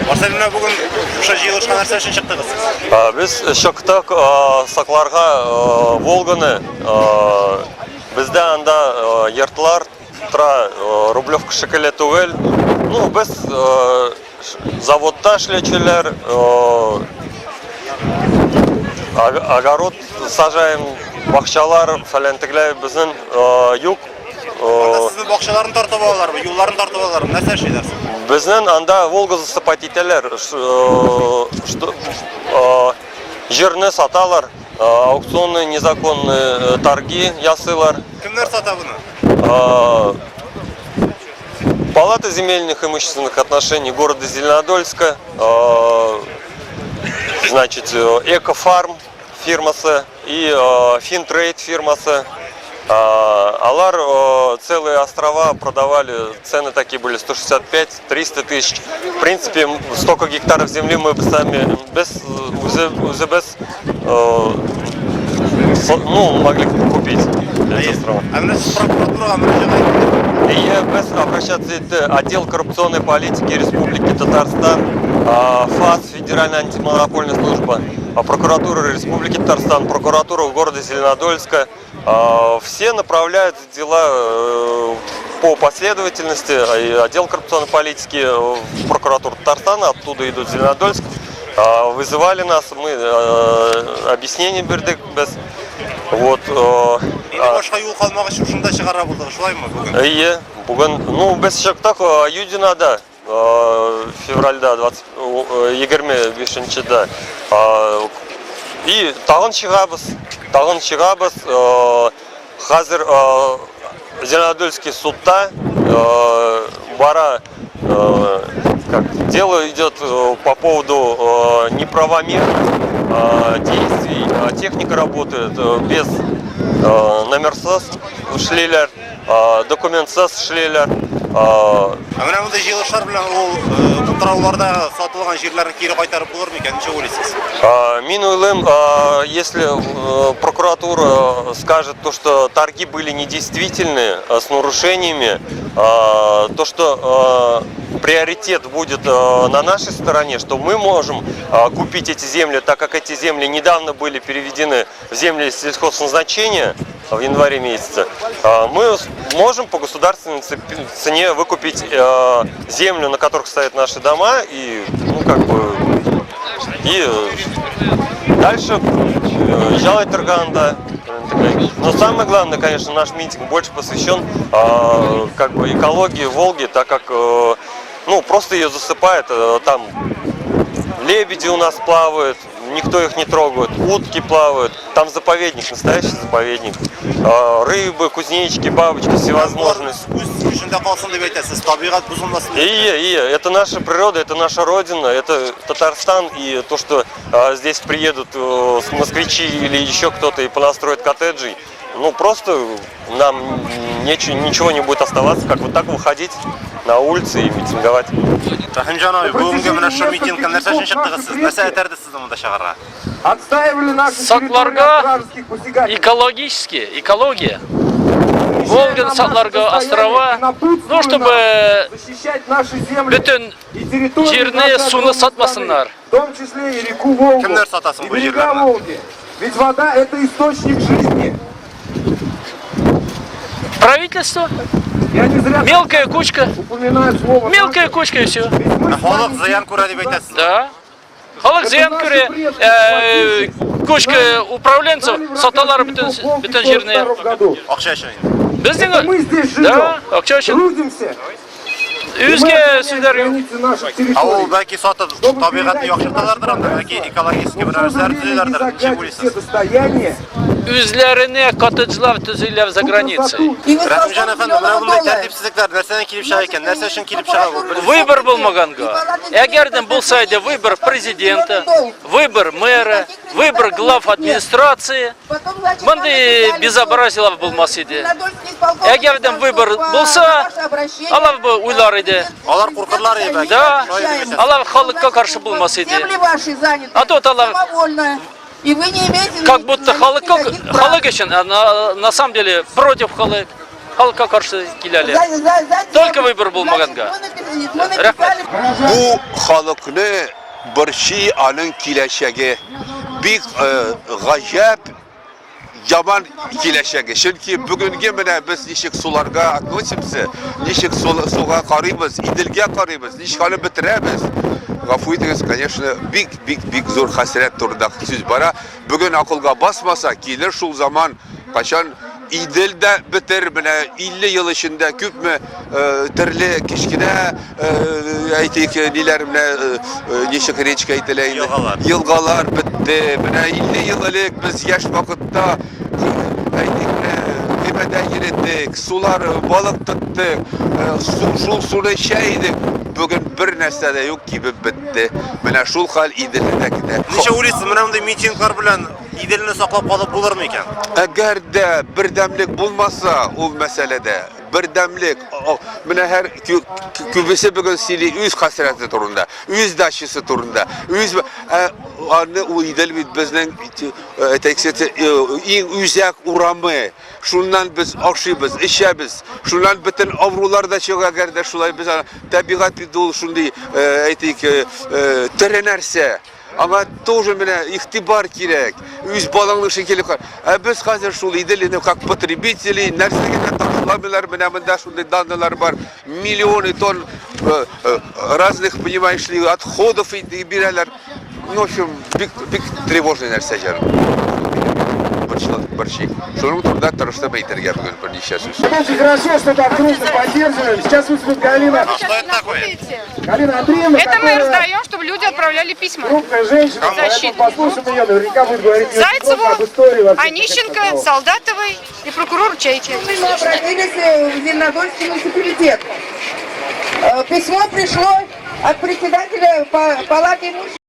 Марселина бүгін ұша жиылышқан нәрсе үшін шықтыңыз? Біз шықтық сақларға Волганы. Бізде анда ертілар тұра Рублевка шекелі түгел. Біз заводта шлечелер, огород сажаем, бақшалар, фәлентіглер біздің юг. Сіздің бақшаларын тартып алалар, юлларын тартып алалар, нәрсе шейдерсің? Біздің анда Волга засыпать етелер, жерні саталар, аукционные незаконные торги ясылар. Кімдер сата бұны? Палата земельных имущественных отношений города Зеленодольска, значит, Экофарм фирмасы и Финтрейд фирмасы. Алар целые острова продавали, цены такие были 165-300 тысяч. В принципе, столько гектаров земли мы бы сами без могли купить. И без обращаться отдел коррупционной политики Республики Татарстан, ФАС, Федеральная антимонопольная служба, прокуратура Республики Татарстан, прокуратура города Зеленодольска. Все направляют дела по последовательности. Отдел коррупционной политики в прокуратуру Татарстана, оттуда идут в Зеленодольск. Вызывали нас, мы объяснение бердік без. Вот. Башқа юл қалмағы үшін шында шығара болдығы, шылай ма бүгін? Бүгін, без шықтық Юдинада, февральда 25-да. И тағын шығабыз, қазір Зеленодольский судта бара, дело идет по поводу неправомерных действий. Техника работает без номерсыз шлейлер, документсыз шлейлер. Мына мұндай жиылышар білен ол құттырауларда сатылған жерлерін кері қайтарып болар ма екен, неше ойлайсыз? Мен ойлаймын, если прокуратура скажет, что торги были недействительны, с нарушениями, то что приоритет будет на нашей стороне, что мы можем купить эти земли, так как эти земли недавно были переведены в земли сельхозназначения в январе месяце, мы можем по государственной цене выкупить землю, на которых стоят наши дома, и дальше жаловать Тарганда. Но самое главное, конечно, наш митинг больше посвящен экологии Волги, так как просто ее засыпает, там лебеди у нас плавают, никто их не трогает, утки плавают, там заповедник, настоящий заповедник, рыбы, кузнечики, бабочки, всевозможные. Это наша природа, это наша родина, это Татарстан, и то, что здесь приедут москвичи или еще кто-то и понастроят коттеджей, просто нам ничего не будет оставаться, как вот так выходить на улицы и митинговать. Сатларга экология. Волга, Сатларга, острова, чтобы bütün жерные суны сатмасынlar. В том числе и реку Волгу, и берега Волги. Ведь вода – это источник жизни. Правительство? Мелкая кучка. Мелкая кучка и все. Да. Халық зиян көре, кучка управленцев саталар бүтін жеріне. Ақша үшін? Мы здесь живем, трудимся. Өзге сөздер yok. Ол бәлки сатып табиғатты яқшырталардыр, бәлки экологический бір нәрселер түзелердір, неше ойлайсыз? Үзләріне коттеджлар төзелер за границей. Рахимжан әфәнде, мына бұндай тәртіпсіздіктер нәрседен келіп шыға екен, нәрсе үшін келіп шыға бұл? Выбор болмаганга. Эгерден булсайды выбор президента, выбор мэра, выбор глав администрации, мындай безобразиялар болмас иде. Эгерден выбор болса, алар бы уйлар иде. Алар куркырлар иде. Да, алар халыкка каршы болмас иде. А тут алар И вы не имеете... Как будто халык үшін, на самом деле против халык. Халыққа қарсы келелі. Только выбор болмағанға. Рахмет. Bu halkını bir şey alın kileşege bir gayet yaman kileşege. Çünkü bugünkü mene biz nişik sularga atnosımsı, nişik suğa karıyız, idilge karıyız, nişik halı bitiremiz. Gafuyetiniz, конечно, big zor hasret turunda söz bara. Bugün akılga basmasa gelir şu zaman kaçan İdil'de bitir bile 50 yıl içinde küp mü türlü kişkine aytik nilerimle nişik reçke itileyin yılgalar bitti bile 50 yıllık biz yaş vakitte aytik kıymete girittik sular balık tuttuk sulu şeydik bugün bir nesne de yok gibi bitti bile şu hal İdil'deki Неше уйлайсыз, мына мындай митингler bilen İdil'ini saklap kalıp bulur mu iken? Eğer de birdemlik bulmasa o meselede birdemlik mine her kübesi bugün sili yüz hasreti turunda yüz daşısı turunda yüz anne o İdil bizden tekseti in yüzek uğramı şundan biz akşibız işebiz şundan bütün avrularda çıkıyor eğer de şulay biz tabiat bir dolu şundi etik trenerse ama тоже mene ihtibar gerek. Yüz balanlı şekilde kar. Biz hazır şu İdil'ini как потребители, nerselerde taşılamıyorlar, mene bunda şu данныlar var. Milyonu ton разных, понимаешь ли, отходов и биралар. В общем, big тревожный нәрсе canım. Bir şey. Şunun turda tarıştırma iterge bugün bir neçe söz. Очень хорошо, что так дружно поддерживаем. Сейчас выступит Галина. Что это такое? Галина Андреевна, Это мы которая раздаем, чтобы люди отправляли письма. крупная женщина, поэтому Защиту. послушаем ее, наверняка будет говорить очень Зайцеву, много об истории вообще. Онищенко, Солдатовой и прокурор Чайки. Мы обратились в Зеленодольский муниципалитет. Письмо пришло от председателя палаты имущества.